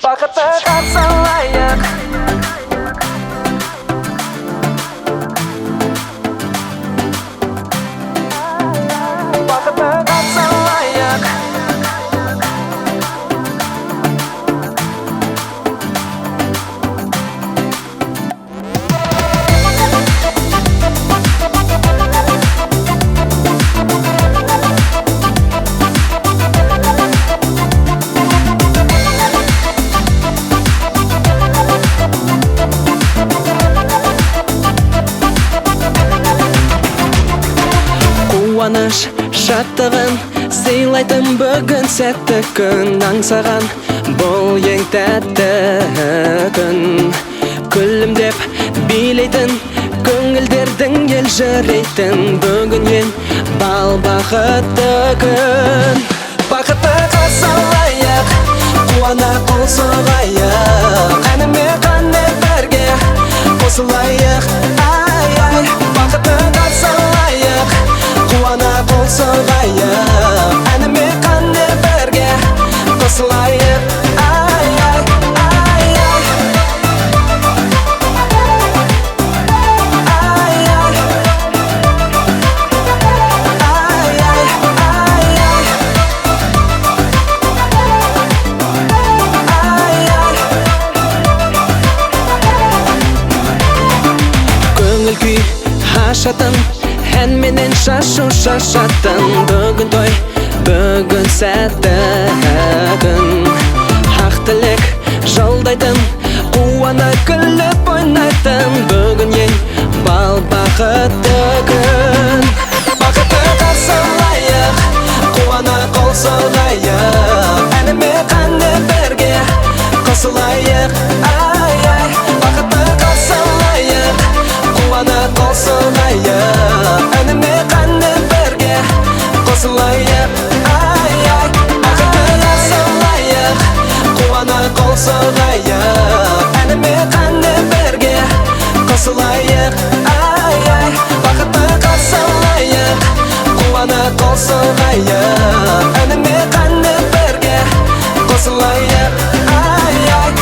Бақытты қарсы алайық. Бақытты қарсы алайық. Қуаныш шаттығын сыйлайтын бүгін сәтті күн, аңсаған бұл ең тәтті күн. Күлімдеп билейтін көңілдердің елжірейтін бүгін ең бал бақытты күн. Бақытты қарсы алайық, қуана қол соғайық, әніме қане бірге қосылайық. Ай-ай, бақытты қарсы алайық, қуана қол соғайық, әніме қане бірге қосылайық. Ай-ай, ай-ай, ай-ай, ай-ай, ай-ай. Көңіл күй ашатын, ән менен шашу шашатын, бүгін той, бүгін сәтті күн. Ақ тілек жолдайтын, қуана күліп ойнайтын, бүгін ең бал бақытты күн. Бақытты қарсы алайық, қуана қол соғайық, әніме қане бірге қосылайық. Ай-ай, бақытты қарсы алайық, қуана қол соғайық, әніме қане бірге қосылайық. Ай-ай, бақытты қарсы алайық, қуана қол соғайық, әніме қане бірге қосылайық. Ай-ай, бақытты қарсы алайық, қуана қол соғайық, әніме қане бірге қосылайық. Ай-ай, ай-ай.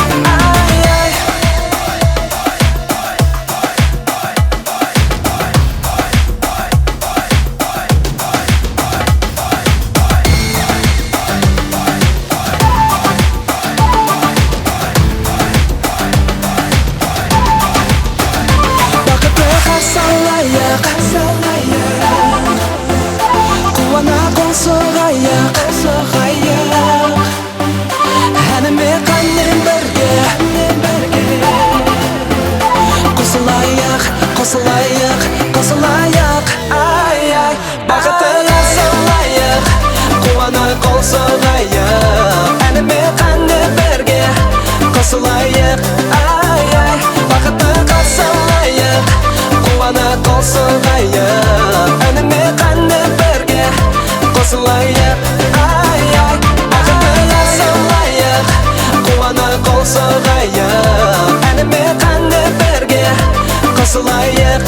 Бақытты қарсы алайық, қуана қол соғайық, әніме қане бірге қосылайық, қосылайық, қосылайық. Ай-ай, бақытты қарсы алайық, қуана қол соғайық, әніме қане бірге қосылайық. Ай-ай, бақытты қарсы алайық, қуана қол соғайық, әніме қане бірге қосылайық. Ай-ай, бақытты қарсы алайық, қуана қол соғайық, әніме қане бірге қосылайық.